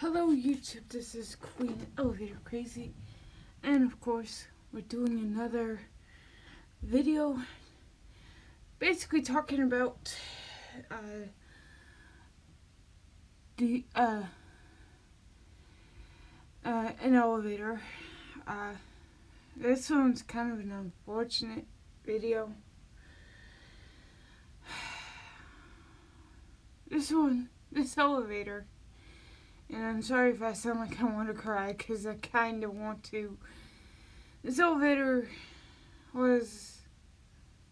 Hello YouTube, this is Queen Elevator Crazy, and of course we're doing another video basically talking about the an elevator. This one's kind of an unfortunate video. This elevator, and I'm sorry if I sound like I want to cry, because I kind of want to. This elevator was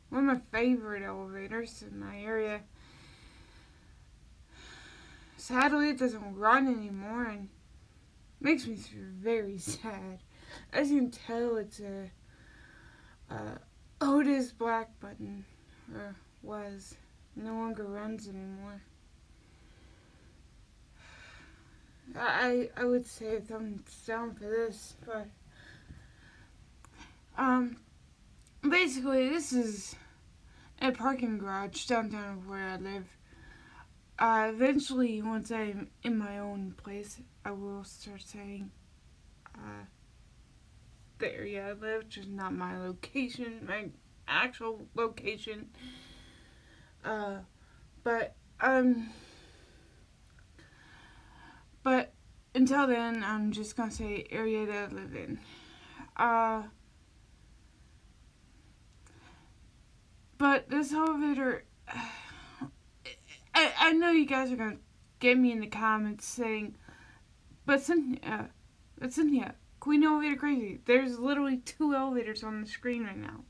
one of my favorite elevators in my area. Sadly, it doesn't run anymore, and makes me very sad. As you can tell, it's a Otis black button, or was, no longer runs anymore. I would say a thumbs down for this, but basically this is a parking garage downtown where I live. Eventually, once I'm in my own place, I will start saying the area I live, which is not my location, my actual location. But until then, I'm just gonna say area that I live in. But this elevator, I know you guys are gonna get me in the comments saying, but Cynthia, Queen Elevator Crazy, there's literally 2 elevators on the screen right now.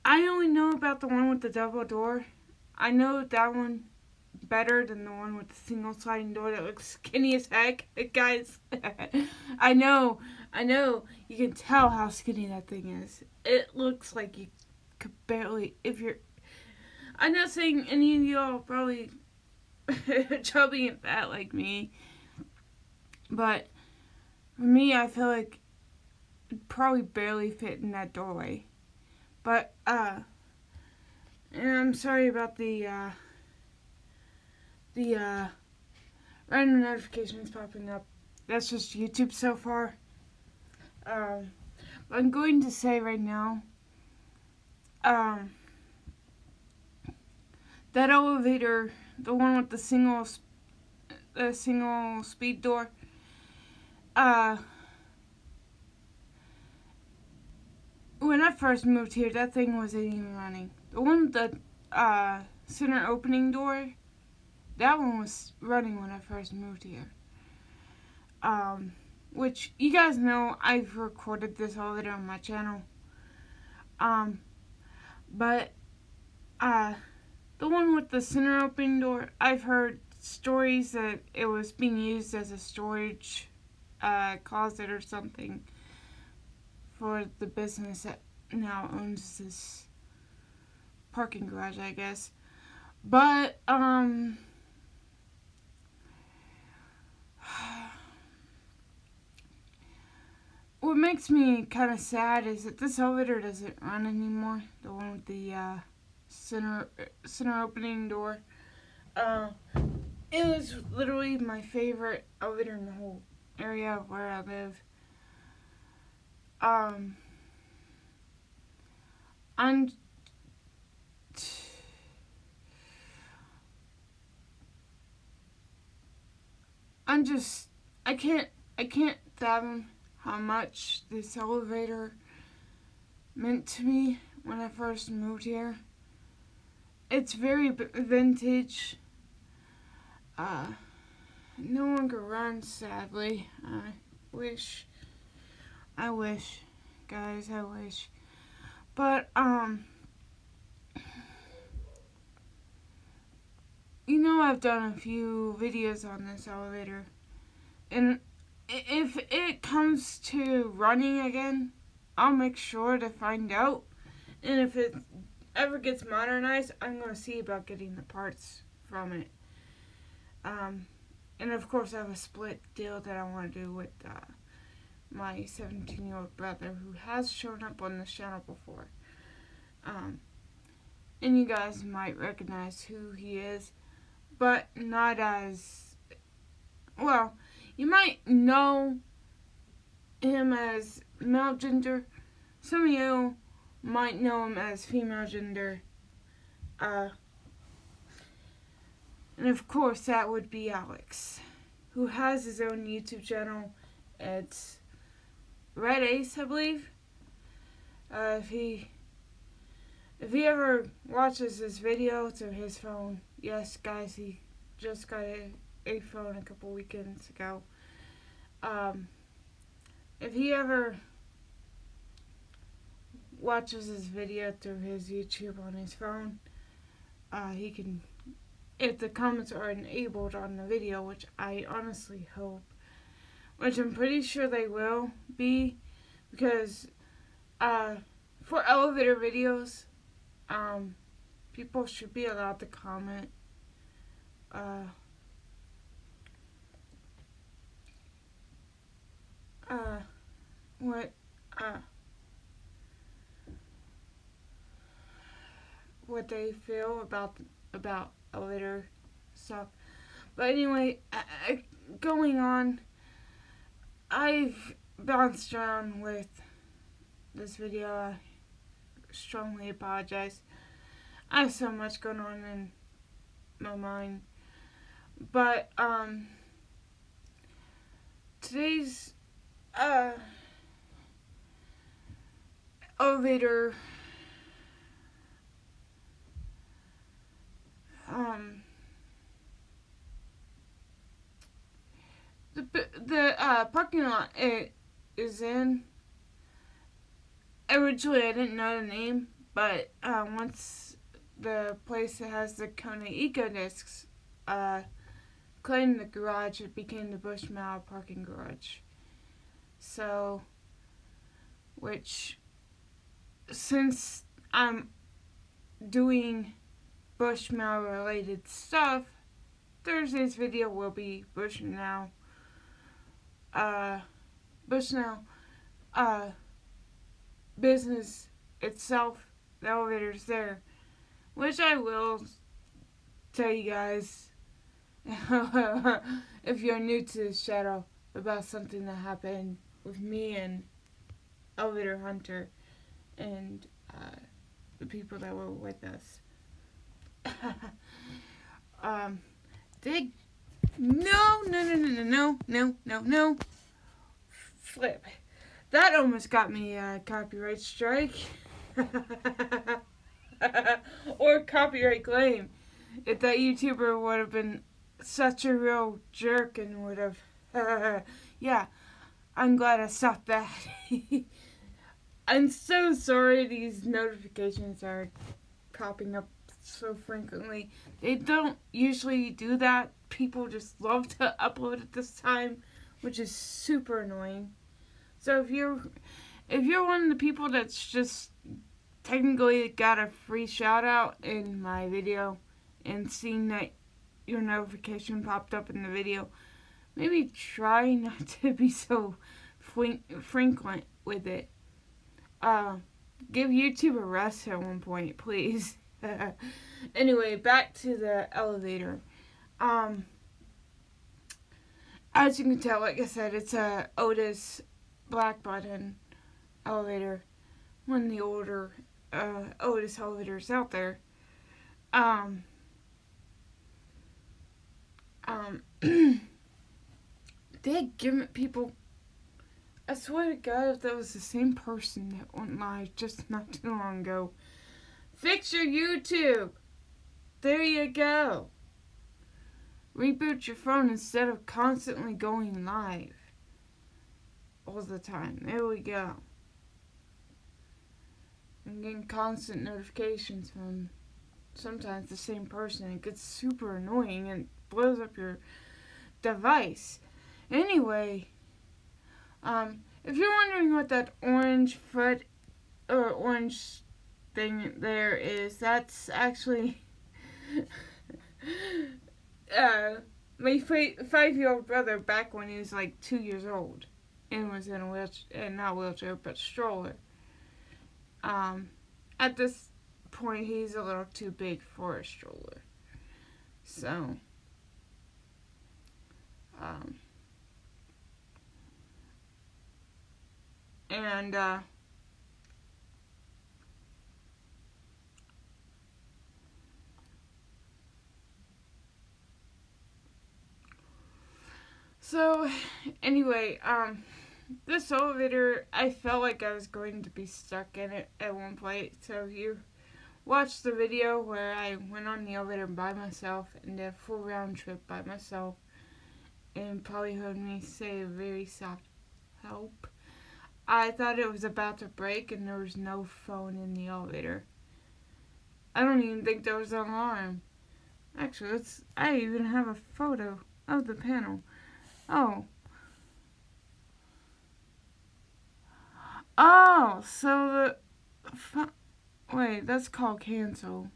I only know about the one with the double door. I know that one better than the one with the single sliding door that looks skinny as heck. Guys, I know, you can tell how skinny that thing is. It looks like you could barely, I'm not saying any of y'all probably chubby and fat like me, but for me, I feel like it'd probably barely fit in that doorway. But, and I'm sorry about the random notifications popping up. That's just YouTube so far. I'm going to say right now, that elevator, the one with the single speed door, when I first moved here, that thing wasn't even running. The one with the center opening door, that one was running when I first moved here. Which you guys know, I've recorded this elevator on my channel. But the one with the center opening door, I've heard stories that it was being used as a storage closet or something for the business that now owns this parking garage, I guess. But what makes me kind of sad is that this elevator doesn't run anymore. The one with the center opening door. It was literally my favorite elevator in the whole area of where I live. I can't fathom how much this elevator meant to me when I first moved here. It's very vintage. No longer runs, sadly. I wish, guys, I wish. But, you know, I've done a few videos on this elevator, and if it comes to running again, I'll make sure to find out, and if it ever gets modernized, I'm going to see about getting the parts from it. And of course I have a split deal that I want to do with my 17-year-old brother, who has shown up on this channel before. And you guys might recognize who he is, but not as well, you might know him as male gender. Some of you might know him as female gender. Uh, and of course, that would be Alex, who has his own YouTube channel. It's Red Ace, I believe. If he ever watches this video through his phone, yes, guys, he just got a phone a couple weekends ago. If he ever watches this video through his YouTube on his phone, he can, if the comments are enabled on the video, which I honestly hope, which I'm pretty sure they will be, because for elevator videos, people should be allowed to comment. What they feel about elevator stuff. But anyway, going on, I've bounced around with this video. I strongly apologize. I have so much going on in my mind. But today's elevator the parking lot it is in. Originally, I didn't know the name, but once the place that has the Kona Eco Discs claimed the garage, it became the Bushmile parking garage. So, which, since I'm doing Bushmile related stuff, Thursday's video will be Bushnell business itself, the elevators there, which I will tell you guys if you're new to this channel about something that happened with me and Elevator Hunter and the people that were with us. No. Flip. That almost got me a copyright strike. Or copyright claim. If that YouTuber would have been such a real jerk and would have... yeah, I'm glad I stopped that. I'm so sorry these notifications are popping up so frequently. They don't usually do that. People just love to upload at this time, which is super annoying. So if you're one of the people that's just technically got a free shout out in my video and seeing that your notification popped up in the video, maybe try not to be so frequent with it. Give YouTube a rest at one point, please. Anyway, back to the elevator. As you can tell, like I said, it's a Otis black button elevator. One of the older Otis elevators out there. They give people. I swear to God, if that was the same person that went live just not too long ago. Fix your YouTube. There you go. Reboot your phone instead of constantly going live all the time. There we go. I'm getting constant notifications from sometimes the same person. It gets super annoying and blows up your device. Anyway, if you're wondering what that orange foot or orange thing there is, that's actually my 5-year-old brother back when he was like 2 years old and was in a wheelchair, not wheelchair, but stroller. At this point, he's a little too big for a stroller. So, Um, and so anyway, this elevator, I felt like I was going to be stuck in it at one point. So if you watch the video where I went on the elevator by myself and did a full round trip by myself, and probably heard me say a very soft help, I thought it was about to break and there was no phone in the elevator. I don't even think there was an alarm. Actually, I even have a photo of the panel. Oh. Oh, so wait, that's called cancel.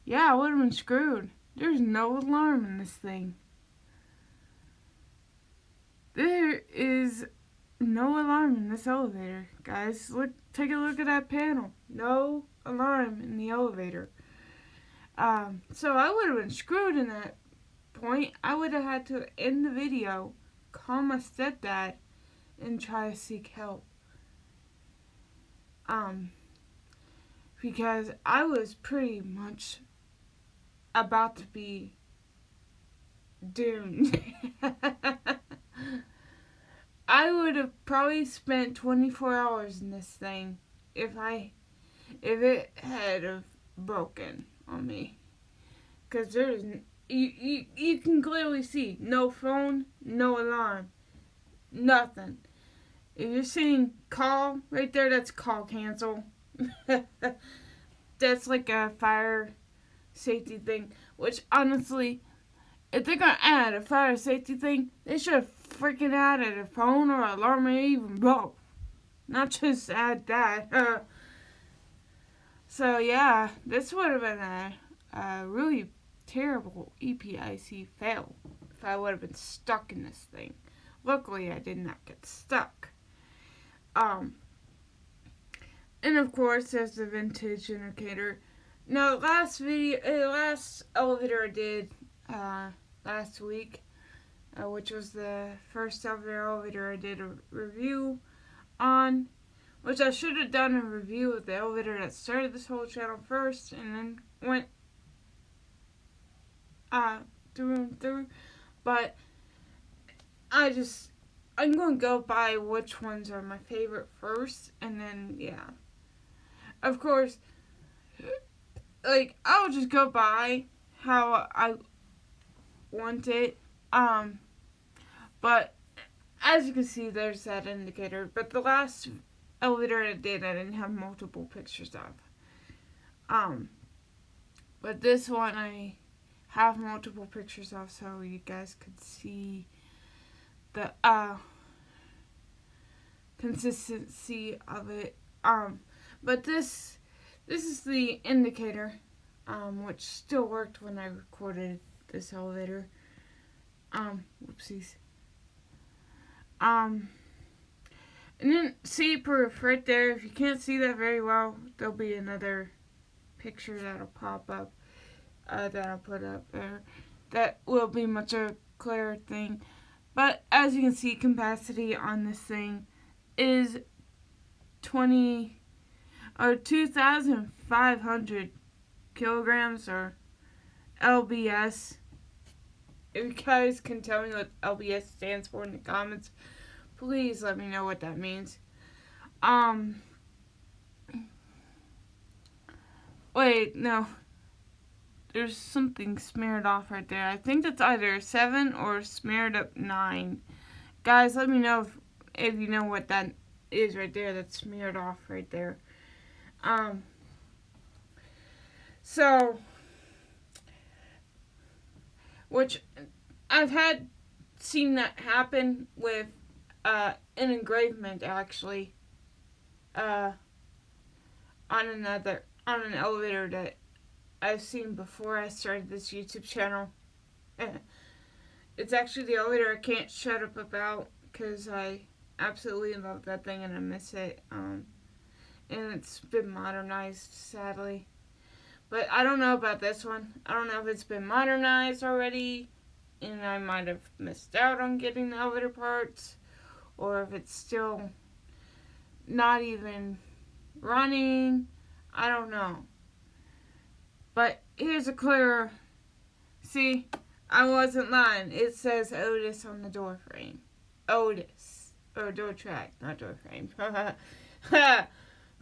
Yeah, I would have been screwed. There's no alarm in this thing. There is no alarm in this elevator, guys. Take a look at that panel. No alarm in the elevator. So I would have been screwed in that point. I would have had to end the video, call my stepdad, and try to seek help. Because I was pretty much about to be doomed. I would have probably spent 24 hours in this thing if it had have broken on me. Because there's you can clearly see no phone, no alarm, nothing. If you're seeing call right there, that's call cancel. That's like a fire safety thing. Which honestly, if they're gonna add a fire safety thing, they should have freaking added a phone or alarm or even both. Not just add that. So yeah, this would have been a really terrible EPIC fail if I would have been stuck in this thing. Luckily, I did not get stuck. And of course, there's the vintage indicator. Now, last elevator I did last week, which was the first ever elevator I did a review on, which I should have done a review of the elevator that started this whole channel first, and then went through. But I'm going to go by which ones are my favorite first, and then, yeah. Of course, like, I'll just go by how I want it. But, as you can see, there's that indicator. But the last elevator I did, I didn't have multiple pictures of. But this one I have multiple pictures of, so you guys could see the consistency of it. But this is the indicator, which still worked when I recorded this elevator. Whoopsies. And then see proof right there. If you can't see that very well, there'll be another picture that'll pop up that I'll put up there. That will be much a clearer thing. But as you can see, capacity on this thing is 2,500 kilograms, or LBS. If you guys can tell me what LBS stands for in the comments, please let me know what that means. Wait, no. There's something smeared off right there. I think that's either 7 or smeared up 9. Guys, let me know if you know what that is right there. That's smeared off right there. So, which I've seen that happen with an engravement actually on an elevator that I've seen before I started this YouTube channel. It's actually the elevator I can't shut up about because I absolutely love that thing and I miss it. And it's been modernized, sadly. But I don't know about this one. I don't know if it's been modernized already and I might have missed out on getting the elevator parts, or if it's still not even running. I don't know. But here's a clearer. See, I wasn't lying. It says Otis on the door frame. Otis. Or door track, not door frame.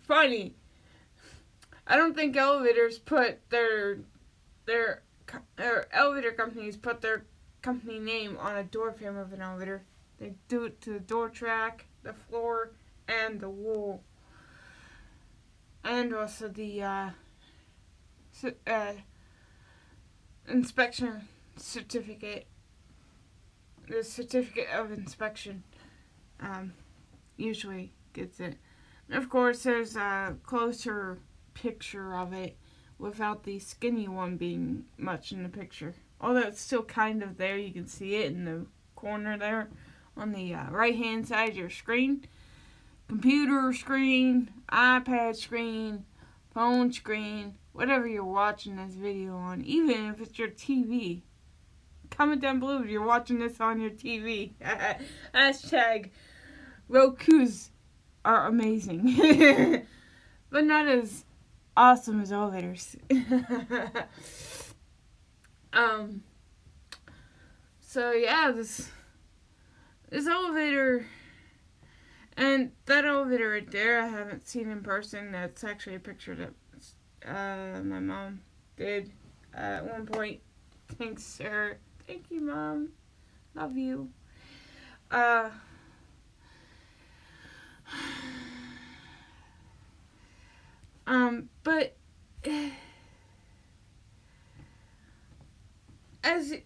Funny. I don't think elevators put their elevator companies put their company name on a door frame of an elevator. They do it to the door track, the floor, and the wall. And also the inspection certificate. The certificate of inspection usually gets it. And of course, there's a closer picture of it without the skinny one being much in the picture. Although it's still kind of there, you can see it in the corner there on the right hand side of your screen. Computer screen, iPad screen, phone screen, whatever you're watching this video on, even if it's your TV. Comment down below if you're watching this on your TV. Hashtag Roku's are amazing. But not as awesome as elevators. So yeah, this elevator, and that elevator right there I haven't seen in person. That's actually a picture that my mom did at one point. Thanks, sir. Thank you, Mom. Love you. But as you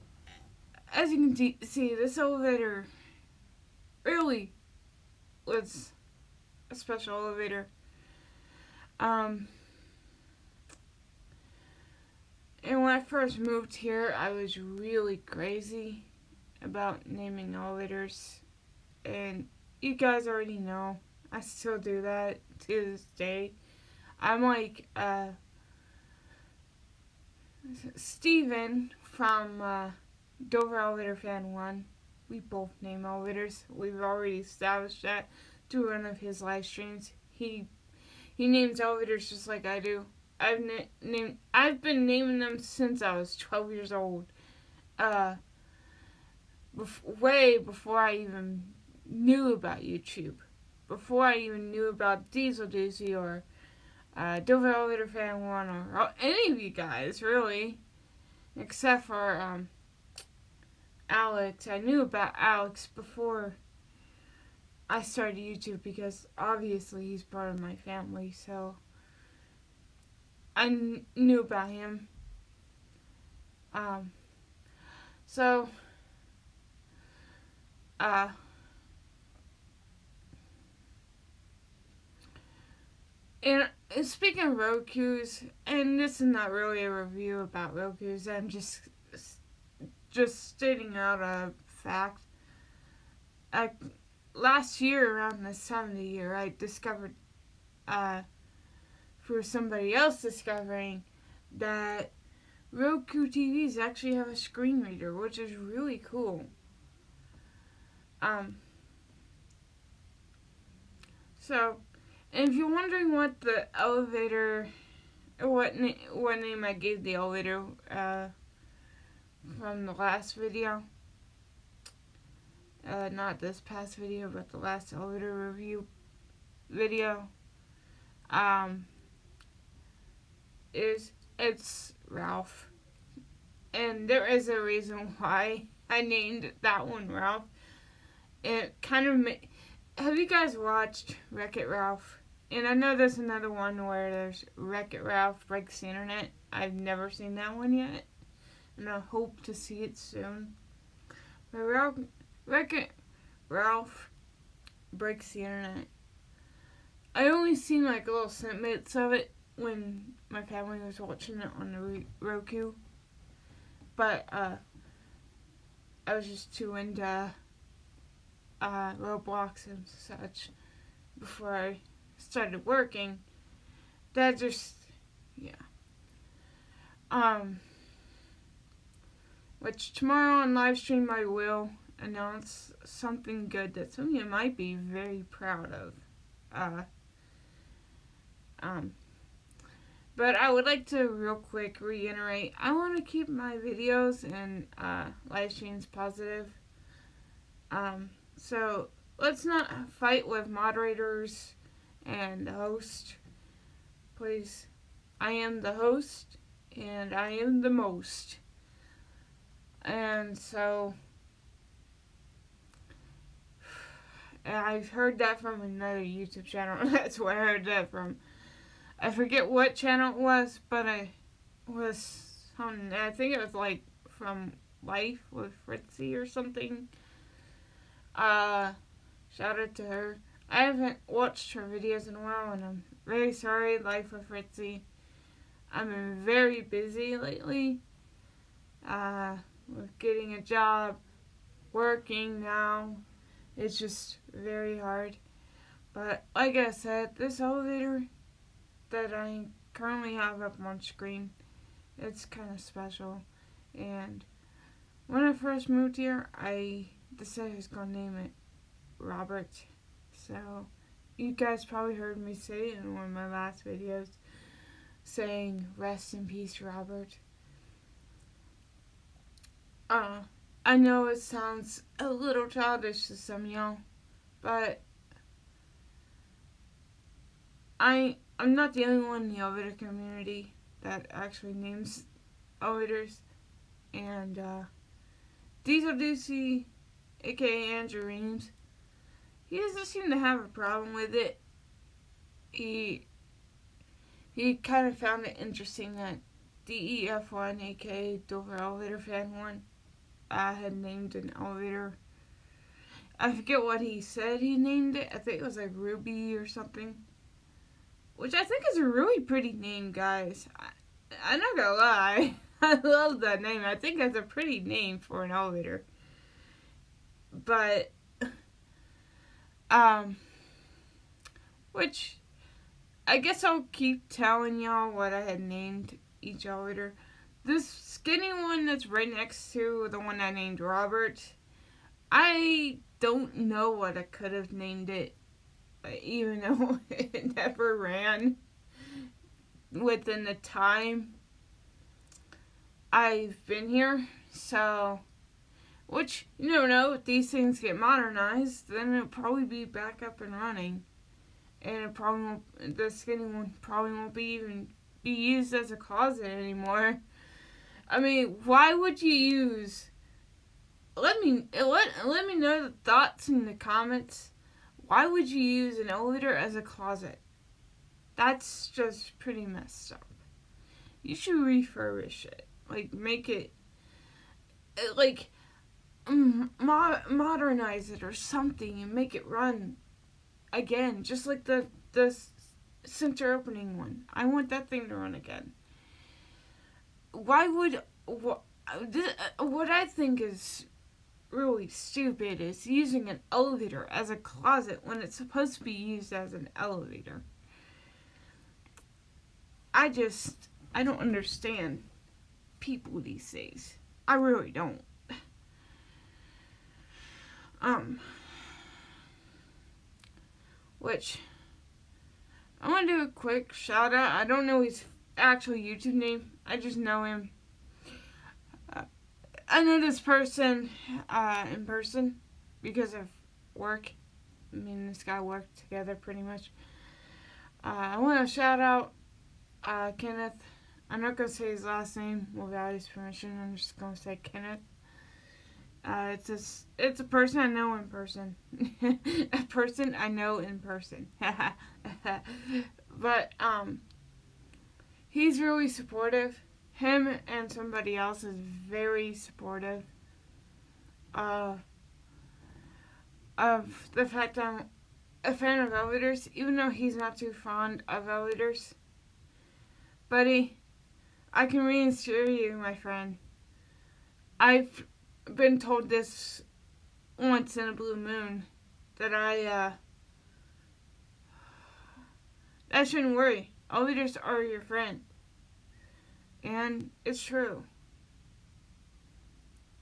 can see, this elevator really was a special elevator. And when I first moved here, I was really crazy about naming elevators. And you guys already know, I still do that to this day. I'm like, Steven from Dover Elevator Fan 1. We both name elevators. We've already established that through one of his live streams. He names elevators just like I do. I've been naming them since I was 12 years old. Way before I even knew about YouTube. Before I even knew about Diesel Doozy or Dover Elevator Fan 1 or any of you guys, really. Except for Alex. I knew about Alex before I started YouTube because obviously he's part of my family, so I knew about him. And speaking of Roku's, and this is not really a review about Roku's, I'm just stating out a fact. Last year, around this time of the year, I discovered, through somebody else discovering, that Roku TVs actually have a screen reader, which is really cool. And if you're wondering what the elevator, what name I gave the elevator from the last video, not this past video, but the last elevator review video, it's Ralph. And there is a reason why I named that one Ralph. It kind of have you guys watched Wreck-It Ralph? And I know there's another one where there's Wreck-It Ralph Breaks the Internet. I've never seen that one yet, and I hope to see it soon. But Wreck-It Ralph Breaks the Internet. I only seen like little snippets of it when my family was watching it on the Roku. But I was just too into Roblox and such before I started working. That just, yeah. which tomorrow on live stream I will announce something good that some of you might be very proud of. Uh, um, but I would like to real quick reiterate, I want to keep my videos and live streams positive. So let's not fight with moderators and the host. Please, I am the host and I am the most. And so I've heard that from another YouTube channel. That's where I heard that from. I forget what channel it was, but I think it was like from Life with Fritzy or something. Shout out to her. I haven't watched her videos in a while, and I'm very sorry, Life with Fritzy. I've been very busy lately. With getting a job, working now. It's just very hard. But like I said, this elevator that I currently have up on screen, it's kind of special. And when I first moved here, I decided I was going to name it Robert. So you guys probably heard me say in one of my last videos, saying rest in peace, Robert. I know it sounds a little childish to some of y'all, but I'm not the only one in the elevator community that actually names elevators. And Diesel Deucey, aka Andrew Reams, he doesn't seem to have a problem with it. He kind of found it interesting that DEF1, aka Dover Elevator Fan 1, had named an elevator. I forget what he said he named it. I think it was like Ruby or something. Which I think is a really pretty name, guys. I'm not gonna lie. I love that name. I think that's a pretty name for an elevator. But, which, I guess I'll keep telling y'all what I had named each elevator. This skinny one that's right next to the one I named Robert, I don't know what I could have named it, even though it never ran within the time I've been here. So, which, you don't know, if these things get modernized, then it'll probably be back up and running. And it probably won't, the skinny one probably won't be used as a closet anymore. I mean, why would you use... Let me know the thoughts in the comments. Why would you use an elevator as a closet? That's just pretty messed up. You should refurbish it. Like, make it... Like, modernize it or something and make it run again. Just like the center opening one. I want that thing to run again. Why would... What I think is really stupid is using an elevator as a closet when it's supposed to be used as an elevator. I don't understand people these days. I really don't. Which, I want to do a quick shout out. I don't know his actual YouTube name. I just know him. I know this person in person because of work. Me and this guy work together pretty much. I want to shout out Kenneth. I'm not going to say his last name without his permission. I'm just going to say Kenneth. It's a person I know in person. A person I know in person. But, he's really supportive. Him and somebody else is very supportive of the fact I'm a fan of elevators, even though he's not too fond of elevators. Buddy, I can reassure you, my friend, I've been told this once in a blue moon, that I shouldn't worry. Elevators are your friend. And it's true.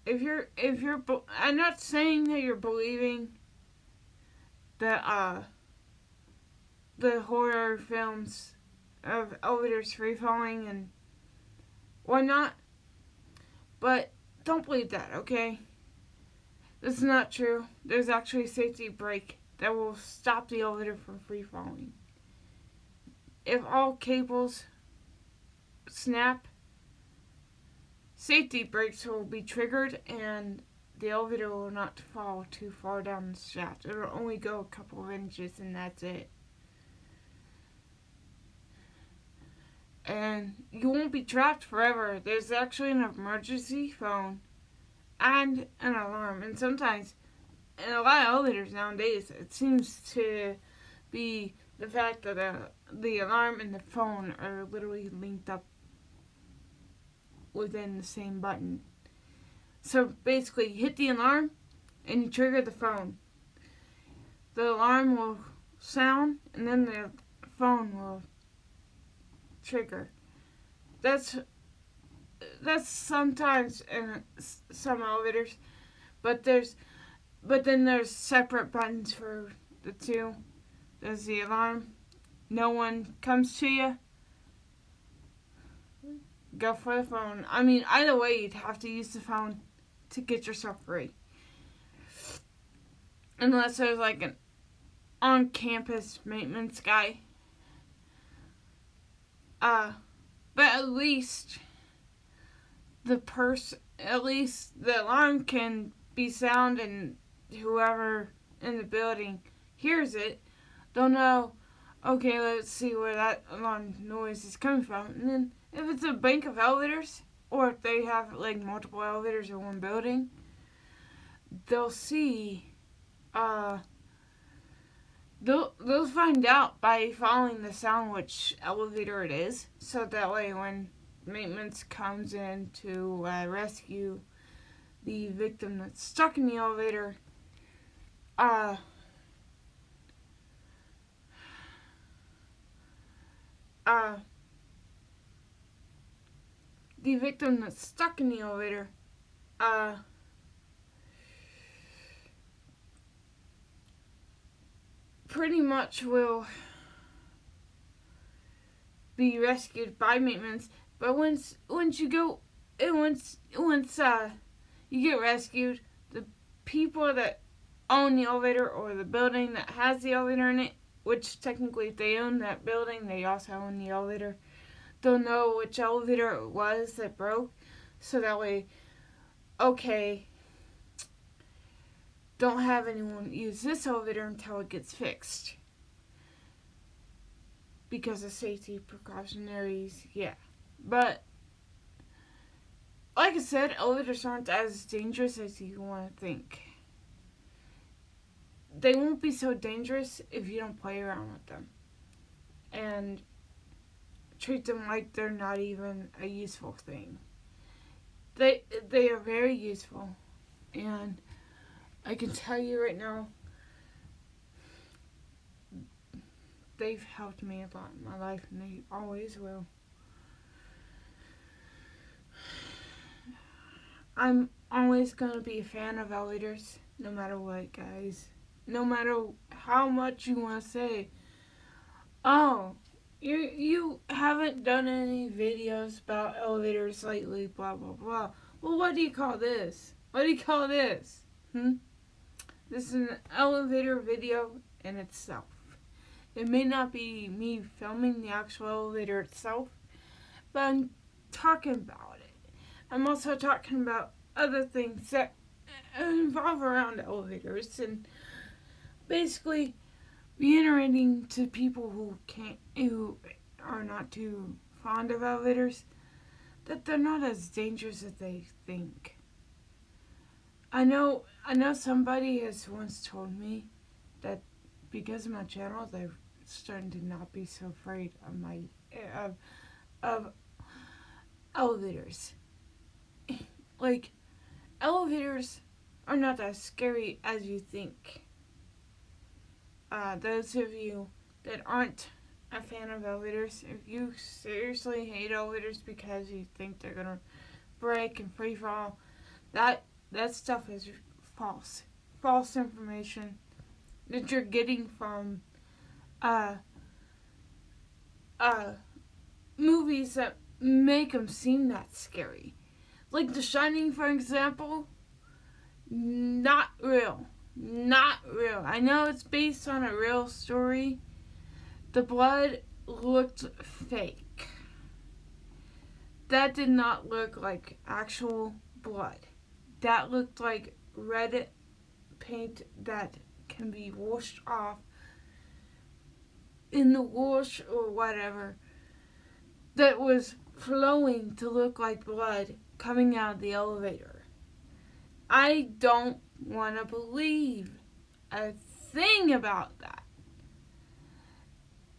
I'm not saying that you're believing the horror films of elevators free falling and whatnot, but don't believe that, okay? This is not true. There's actually a safety brake that will stop the elevator from free falling. If all cables snap, safety brakes will be triggered and the elevator will not fall too far down the shaft. It'll only go a couple of inches and that's it. And you won't be trapped forever. There's actually an emergency phone and an alarm. And sometimes, in a lot of elevators nowadays, it seems to be the fact that the alarm and the phone are literally linked up within the same button. So basically, you hit the alarm and you trigger the phone. The alarm will sound and then the phone will trigger. That's sometimes in some elevators, but then there's separate buttons for the two. There's the alarm. No one comes to you. Go for the phone. I mean, either way, you'd have to use the phone to get yourself free. Unless there's like an on-campus maintenance guy. But at least the alarm can be sound and whoever in the building hears it, they'll know, okay, let's see where that alarm noise is coming from. And then if it's a bank of elevators, or if they have like multiple elevators in one building, they'll see, they'll find out by following the sound which elevator it is, so that way when maintenance comes in to rescue the victim that's stuck in the elevator, the victim that's stuck in the elevator, pretty much will be rescued by maintenance. But once you go, and once you get rescued, the people that own the elevator or the building that has the elevator in it, which technically if they own that building, they also own the elevator, they'll know which elevator it was that broke, so that way, okay, don't have anyone use this elevator until it gets fixed. Because of safety precautionaries, yeah. But, like I said, elevators aren't as dangerous as you want to think. They won't be so dangerous if you don't play around with them. And treat them like they're not even a useful thing. They are very useful. And I can tell you right now, they've helped me a lot in my life, and they always will. I'm always going to be a fan of elevators, no matter what, guys. No matter how much you want to say, oh, you haven't done any videos about elevators lately, blah, blah, blah. Well, what do you call this? What do you call this? This is an elevator video in itself. It may not be me filming the actual elevator itself, but I'm talking about it. I'm also talking about other things that involve around elevators and basically reiterating to people who are not too fond of elevators that they're not as dangerous as they think. I know somebody has once told me that because of my channel, they're starting to not be so afraid of elevators. Like, elevators are not as scary as you think. Those of you that aren't a fan of elevators, if you seriously hate elevators because you think they're gonna break and free fall, that that stuff is false. False information that you're getting from uh, uh, movies that make them seem that scary. Like The Shining, for example, not real. Not real. I know it's based on a real story. The blood looked fake. That did not look like actual blood. That looked like red paint that can be washed off in the wash or whatever, that was flowing to look like blood coming out of the elevator. I don't want to believe a thing about that.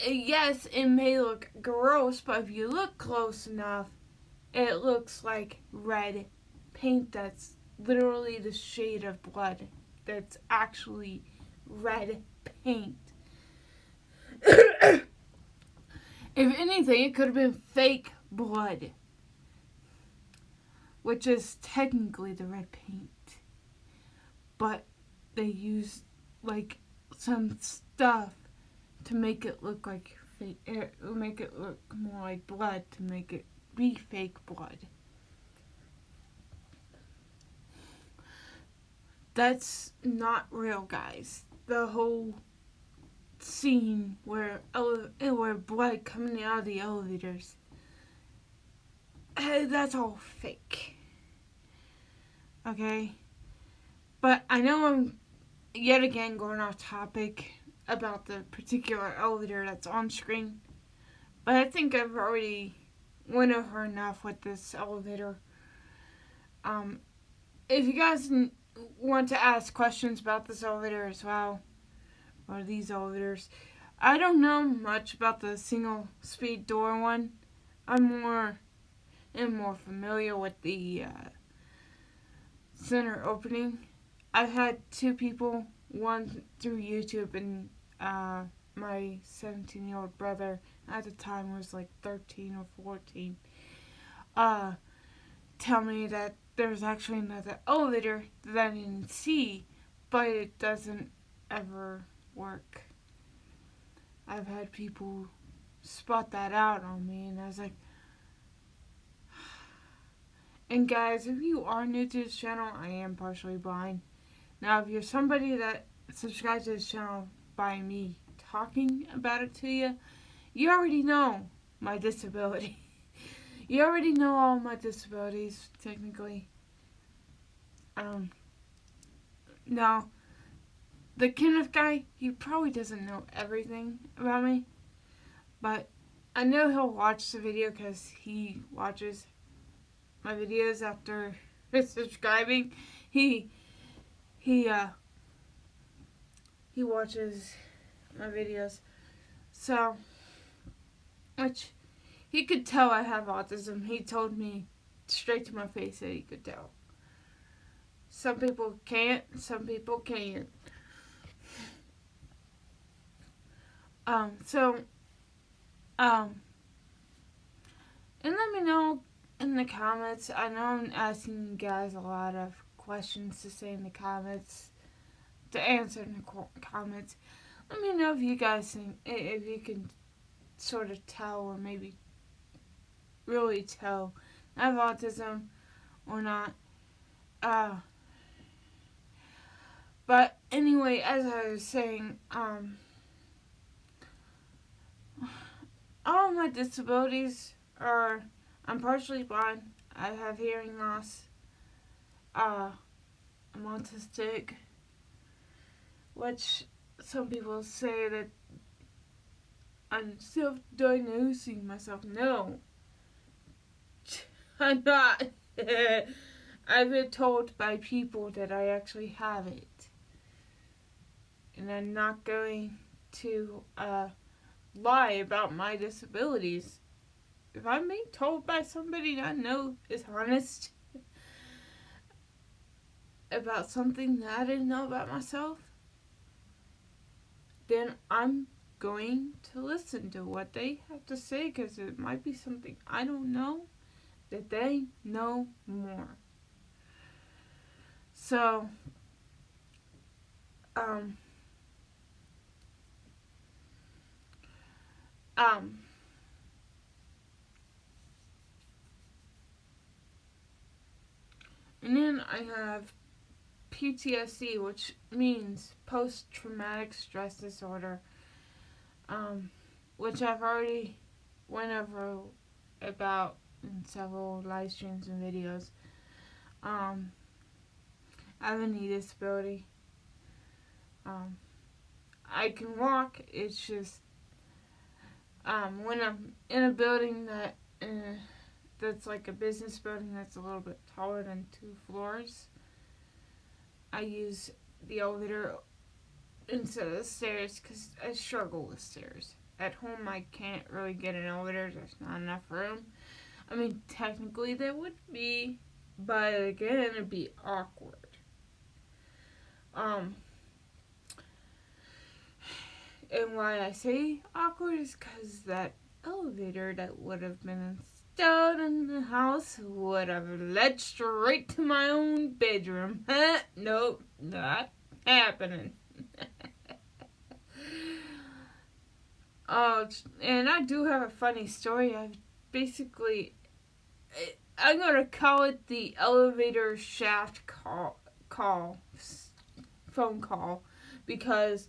Yes, it may look gross, but if you look close enough, it looks like red paint that's literally the shade of blood. That's actually red paint. If anything, it could have been fake blood, which is technically the red paint. But they used like some stuff to make it look like fake, make it look more like blood to make it be fake blood. That's not real, guys. The whole scene where blood coming out of the elevators, that's all fake. Okay? But I know I'm yet again going off topic about the particular elevator that's on screen. But I think I've already went over enough with this elevator. If you guys want to ask questions about this elevator as well, or these elevators, I don't know much about the single speed door one. I'm more familiar with the center opening. I've had two people, one through YouTube and my 17-year-old brother, at the time was like 13 or 14, tell me that there's actually another elevator that I didn't see, but it doesn't ever work. I've had people spot that out on me, and I was like, and guys, if you are new to this channel, I am partially blind. Now, if you're somebody that subscribes to this channel by me talking about it to you, you already know my disability. You already know all my disabilities, technically. Now, the Kenneth guy, he probably doesn't know everything about me, but I know he'll watch the video because he watches my videos after subscribing. He watches my videos, so, which he could tell I have autism. He told me straight to my face that he could tell. Some people can't, some people can. And let me know in the comments. I know I'm asking you guys a lot of questions to say in the comments, to answer in the comments. Let me know if you guys think, if you can sort of tell, or maybe really tell I have autism or not. But anyway, as I was saying, all of my disabilities are, I'm partially blind, I have hearing loss, I'm autistic, which some people say that I'm self-diagnosing myself. No, I'm not. I've been told by people that I actually have it. And I'm not going to lie about my disabilities. If I'm being told by somebody that I know is honest about something that I didn't know about myself, then I'm going to listen to what they have to say, because it might be something I don't know that they know more. So, um, um, and then I have PTSD, which means post-traumatic stress disorder, which I've already went over about in several live streams and videos. I have a knee disability. I can walk. It's just when I'm in a building that's like a business building that's a little bit taller than 2 floors, I use the elevator instead of the stairs because I struggle with stairs. At home, I can't really get an elevator. There's not enough room. I mean, technically there would be, but again, it'd be awkward. And why I say awkward is because that elevator that would have been installed in the house would have led straight to my own bedroom. Nope, not happening. Oh, and I do have a funny story. I'm gonna call it the elevator shaft phone call, because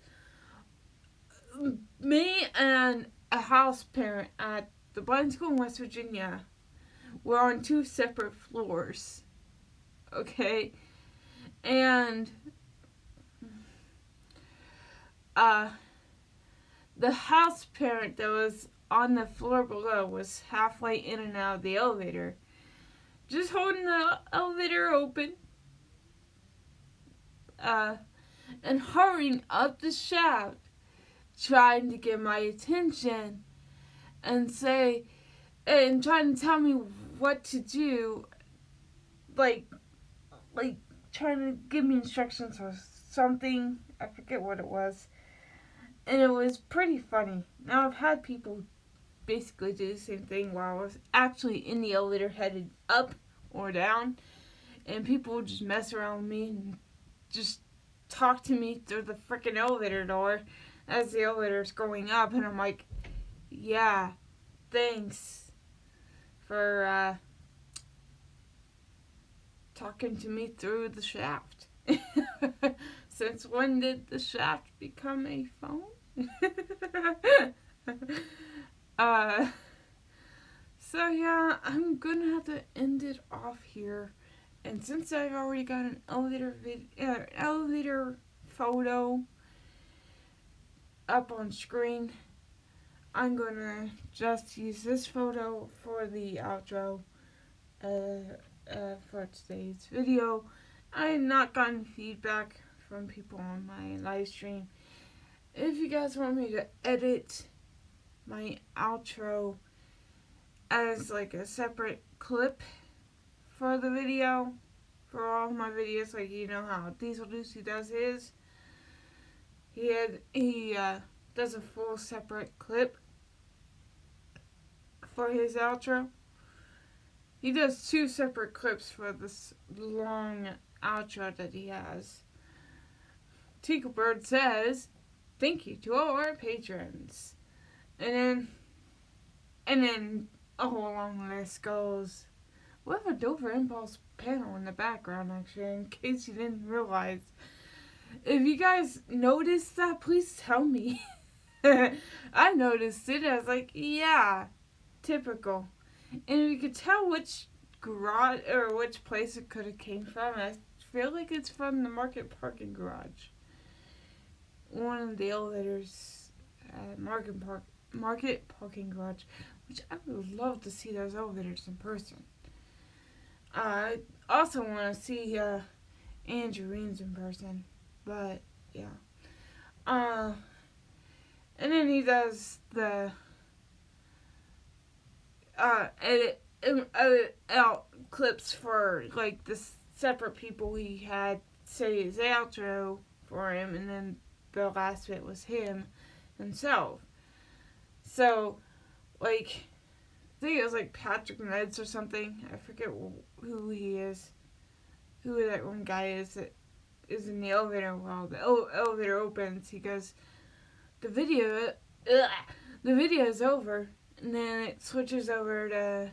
me and a house parent at the blind school in West Virginia were on 2 separate floors. Okay? And the house parent that was on the floor below was halfway in and out of the elevator, just holding the elevator open, and hurrying up the shaft, trying to get my attention and trying to tell me what to do, like trying to give me instructions or something. I forget what it was. And it was pretty funny. Now, I've had people basically do the same thing while I was actually in the elevator headed up or down, and people would just mess around with me and just talk to me through the freaking elevator door as the elevator's going up, and I'm like, yeah, thanks for talking to me through the shaft. Since when did the shaft become a phone? So yeah, I'm gonna have to end it off here. And since I've already got an elevator photo up on screen, I'm gonna just use this photo for the outro for today's video. I have not gotten feedback from people on my live stream. If you guys want me to edit my outro as like a separate clip for the video, for all my videos, like you know how Diesel Deucey does his, he does a full separate clip for his outro. He does 2 separate clips for this long outro that he has. Tinkerbird says, "Thank you to all our patrons." And then a whole long list goes. We have a Dover Impulse panel in the background, actually, in case you didn't realize. If you guys noticed that, please tell me. I noticed it. I was like, yeah, typical. And if you could tell which garage or which place it could have came from, I feel like it's from the Market Parking Garage. One of the elevators at Market Parking Garage, which I would love to see those elevators in person. I also want to see Andrew Reams in person, but yeah. And then he does the edit out clips for like the separate people he had say his outro for him, and then the last bit was him himself. So, like, I think it was like Patrick Neds or something. I forget who he is. who that one guy is that is in the elevator while the elevator opens. He goes, the video, the video is over, and then it switches over to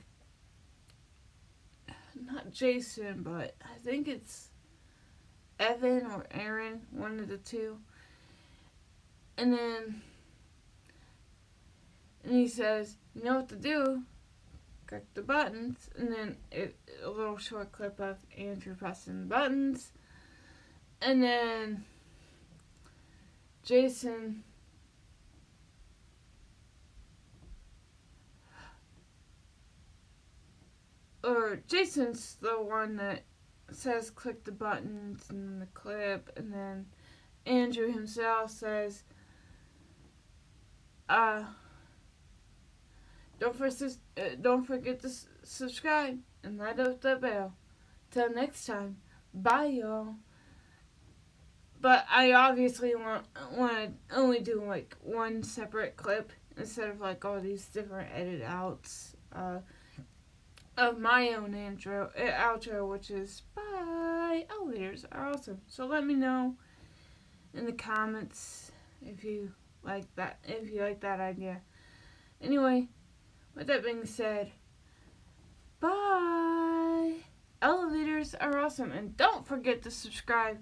not Jason, but I think it's Evan or Aaron, one of the two. And then he says, you know what to do? Click the buttons. And then a little short clip of Andrew pressing the buttons. And then Jason's the one that says click the buttons in the clip, and then Andrew himself says, don't forget to subscribe and light up the bell. Till next time, bye y'all. But I obviously want to only do like one separate clip instead of like all these different edit outs of my own outro, which is bye. Elevators are awesome. So let me know in the comments if you like that idea. Anyway, with that being said, bye. Elevators are awesome, and don't forget to subscribe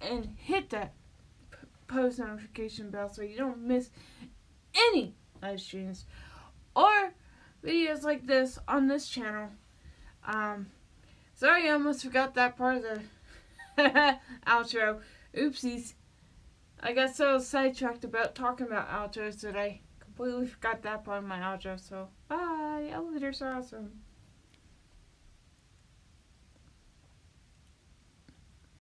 and hit that post notification bell so you don't miss any live streams or videos like this on this channel. Sorry, I almost forgot that part of the outro. Oopsies. I got so sidetracked about talking about outros that I completely forgot that part of my outro. So, bye. Elevators are awesome.